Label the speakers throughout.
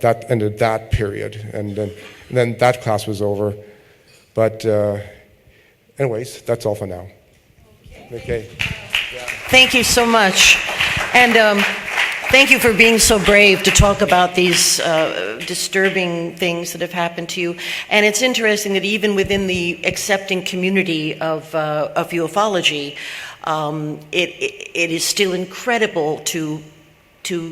Speaker 1: that ended that period, and then that class was over. But anyways, that's all for now. Okay.
Speaker 2: Thank you so much. And thank you for being so brave to talk about these disturbing things that have happened to you. And it's interesting that even within the accepting community of ufology, it is still incredible to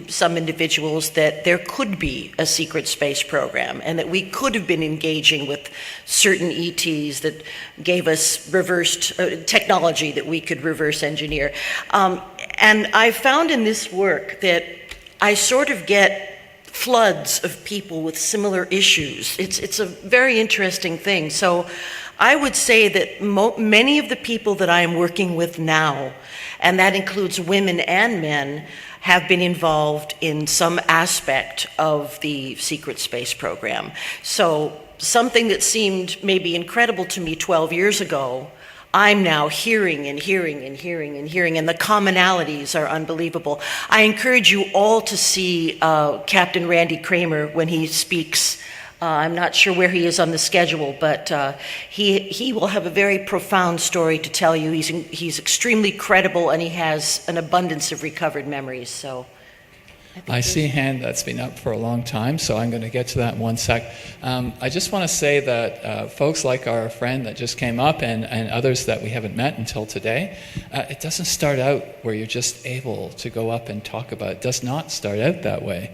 Speaker 2: some individuals that there could be a secret space program and that we could have been engaging with certain ETs that gave us reversed technology that we could reverse engineer. And I found in this work that I sort of get floods of people with similar issues. It's a very interesting thing. So I would say that many of the people that I am working with now, and that includes women and men, have been involved in some aspect of the secret space program. So something that seemed maybe incredible to me 12 years ago, I'm now hearing and hearing and hearing and hearing, and the commonalities are unbelievable. I encourage you all to see Captain Randy Kramer when he speaks. I'm not sure where he is on the schedule, but he will have a very profound story to tell you. He's extremely credible, and he has an abundance of recovered memories. So,
Speaker 3: I see a hand that's been up for a long time, so I'm going to get to that in one sec. I just want to say that folks like our friend that just came up and others that we haven't met until today, it doesn't start out where you're just able to go up and talk about it. It does not start out that way.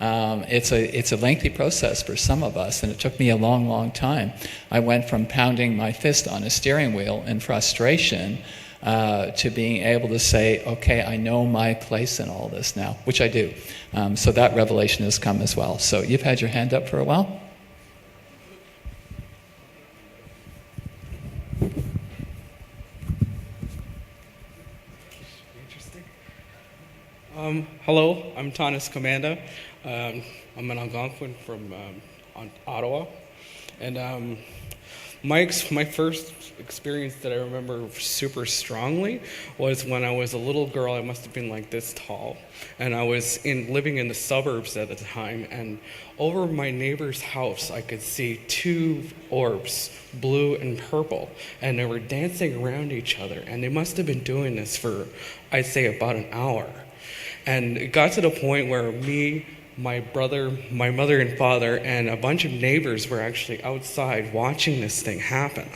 Speaker 3: It's a lengthy process for some of us, and it took me a long, long time. I went from pounding my fist on a steering wheel in frustration to being able to say, okay, I know my place in all this now, which I do. So that revelation has come as well. So you've had your hand up for a while?
Speaker 4: Hello, I'm Tanis Commanda. I'm an Algonquin from Ottawa. And my first experience that I remember super strongly was when I was a little girl. I must have been like this tall. And I was living in the suburbs at the time. And over my neighbor's house, I could see two orbs, blue and purple. And they were dancing around each other. And they must have been doing this for, I'd say, about an hour. And it got to the point where me, my brother, my mother and father, and a bunch of neighbors were actually outside watching this thing happen.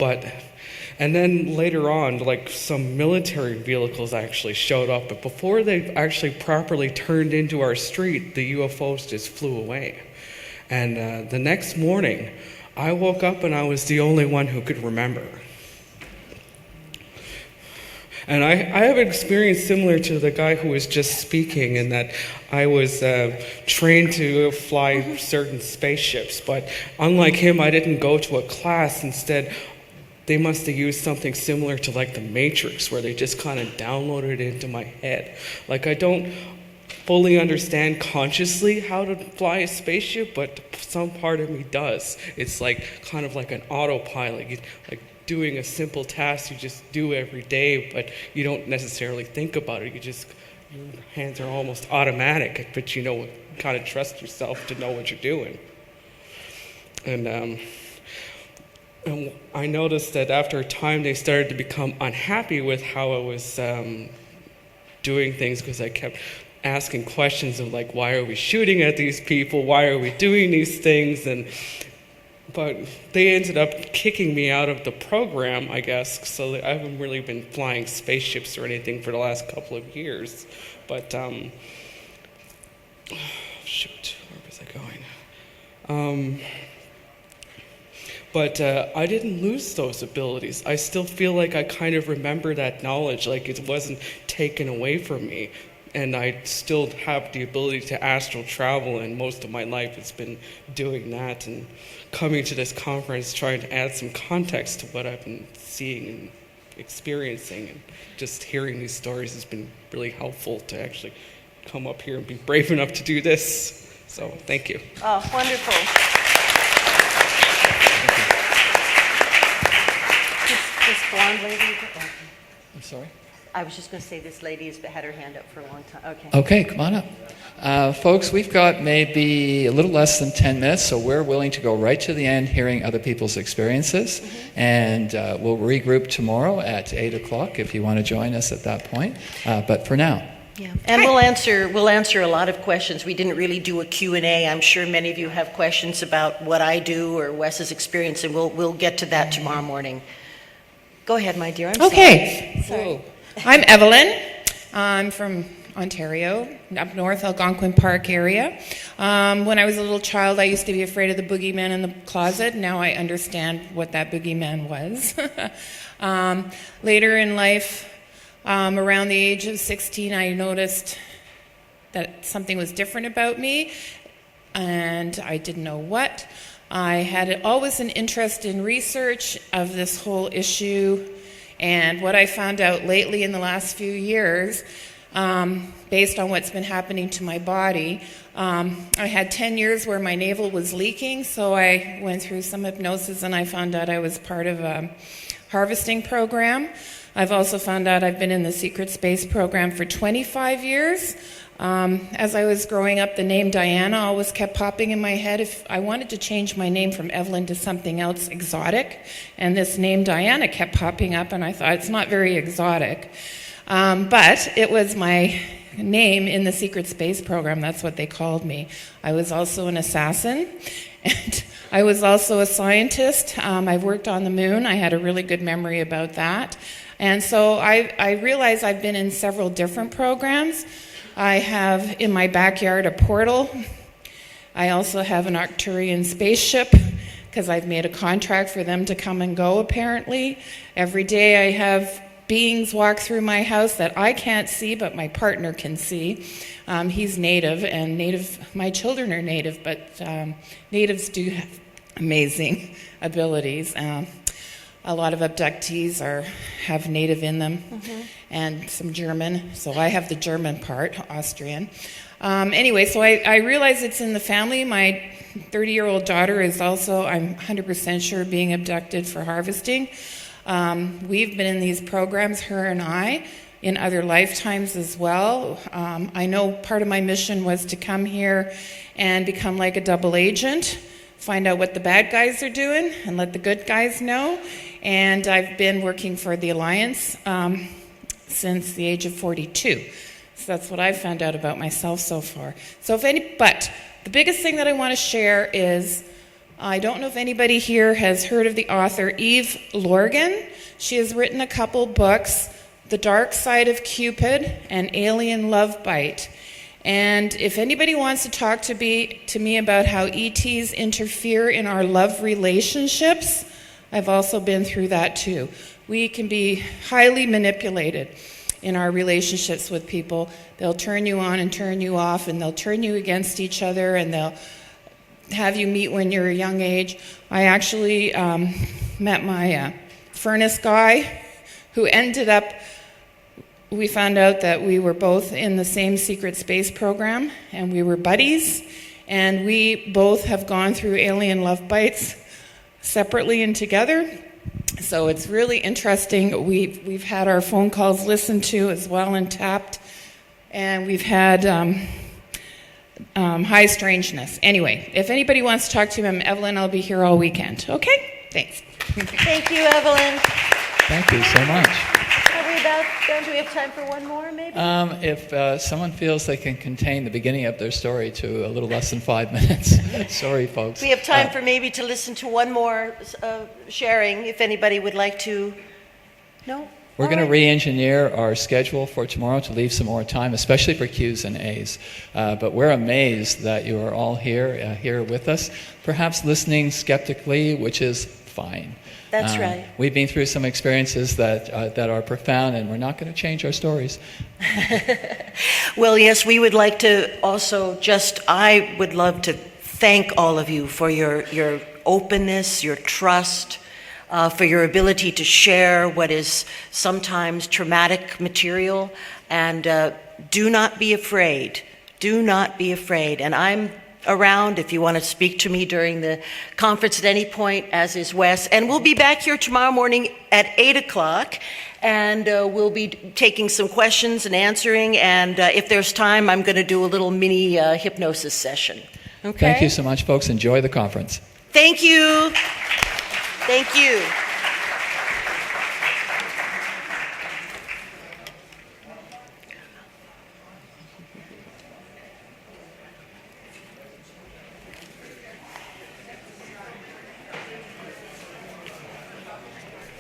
Speaker 4: And then later on, like some military vehicles actually showed up, but before they actually properly turned into our street, the UFOs just flew away. And the next morning, I woke up and I was the only one who could remember. And I have an experience similar to the guy who was just speaking, in that I was trained to fly certain spaceships, but unlike him, I didn't go to a class. Instead, they must have used something similar to like the Matrix, where they just kind of downloaded it into my head. Like, I don't fully understand consciously how to fly a spaceship, but some part of me does. It's like kind of like an autopilot. Like doing a simple task you just do every day, but you don't necessarily think about it. Your hands are almost automatic, but you kind of trust yourself to know what you're doing. And I noticed that after a time they started to become unhappy with how I was doing things, because I kept asking questions of like, why are we shooting at these people? Why are we doing these things? But they ended up kicking me out of the program, I guess, so I haven't really been flying spaceships or anything for the last couple of years. But, shoot, where was I going? But I didn't lose those abilities. I still feel like I kind of remember that knowledge, like it wasn't taken away from me. And I still have the ability to astral travel, and most of my life has been doing that. And coming to this conference, trying to add some context to what I've been seeing and experiencing, and just hearing these stories has been really helpful to actually come up here and be brave enough to do this. So, thank you.
Speaker 2: Oh, wonderful. This blonde lady.
Speaker 3: I'm sorry?
Speaker 2: I was just going to say this lady has had her hand up for a long time. Okay.
Speaker 3: Okay, come on up. Folks, we've got maybe a little less than 10 minutes, so we're willing to go right to the end hearing other people's experiences. And we'll regroup tomorrow at 8 o'clock if you want to join us at that point. But for now.
Speaker 2: Yeah. And we'll answer a lot of questions. We didn't really do a Q&A. I'm sure many of you have questions about what I do or Wes's experience, and we'll get to that tomorrow morning. Go ahead, my dear. I'm
Speaker 5: Okay.
Speaker 2: sorry.
Speaker 5: I'm Evelyn. I'm from Ontario, up north, Algonquin Park area. When I was a little child, I used to be afraid of the boogeyman in the closet. Now I understand what that boogeyman was. Later in life, around the age of 16, I noticed that something was different about me, and I didn't know what. I had always an interest in research of this whole issue, and what I found out lately in the last few years, based on what's been happening to my body, I had 10 years where my navel was leaking, so I went through some hypnosis and I found out I was part of a harvesting program. I've also found out I've been in the secret space program for 25 years. As I was growing up, the name Diana always kept popping in my head. If I wanted to change my name from Evelyn to something else exotic, and this name Diana kept popping up, and I thought it's not very exotic. But it was my name in the secret space program. That's what they called me. I was also an assassin, and I was also a scientist. I've worked on the moon. I had a really good memory about that. And so I realize I've been in several different programs. I have in my backyard a portal. I also have an Arcturian spaceship because I've made a contract for them to come and go, apparently. Every day I have beings walk through my house that I can't see, but my partner can see. He's native, and my children are native, but natives do have amazing abilities. A lot of abductees have native in them, and some German. So I have the German part, Austrian. Anyway, so I realize it's in the family. My 30-year-old daughter is also, I'm 100% sure, being abducted for harvesting. We've been in these programs, her and I, in other lifetimes as well. I know part of my mission was to come here and become like a double agent, find out what the bad guys are doing and let the good guys know. And I've been working for the Alliance since the age of 42. So that's what I've found out about myself so far. But the biggest thing that I want to share is, I don't know if anybody here has heard of the author Eve Lorgan. She has written a couple books, The Dark Side of Cupid and Alien Love Bite. And if anybody wants to talk to me about how ETs interfere in our love relationships, I've also been through that too. We can be highly manipulated in our relationships with people. They'll turn you on and turn you off, and they'll turn you against each other, and they'll have you meet when you're a young age. I actually met my furnace guy who ended up, we found out that we were both in the same secret space program, and we were buddies, and we both have gone through alien love bites separately and together. So it's really interesting. We've had our phone calls listened to as well and tapped, and we've had high strangeness. Anyway, if anybody wants to talk to me, I'm Evelyn. I'll be here all weekend. Okay? Thanks.
Speaker 2: Thank you, Evelyn.
Speaker 3: Thank you so much.
Speaker 2: Do we have time for one more, maybe?
Speaker 3: If someone feels they can contain the beginning of their story to a little less than 5 minutes. Sorry, folks.
Speaker 2: We have time for maybe to listen to one more sharing, if anybody would like to. No?
Speaker 3: We're going to re-engineer our schedule for tomorrow to leave some more time, especially for Q's and A's. But we're amazed that you are all here with us, perhaps listening skeptically, which is fine.
Speaker 2: That's right.
Speaker 3: We've been through some experiences that are profound, and we're not going to change our stories.
Speaker 2: Well, yes, we would like to also I would love to thank all of you for your openness, your trust, for your ability to share what is sometimes traumatic material. And do not be afraid. Do not be afraid. And I'm around if you want to speak to me during the conference at any point, as is Wes. And we'll be back here tomorrow morning at 8 o'clock, and we'll be taking some questions and answering. And if there's time, I'm going to do a little mini hypnosis session. Okay?
Speaker 3: Thank you so much, folks. Enjoy the conference.
Speaker 2: Thank you. Thank you.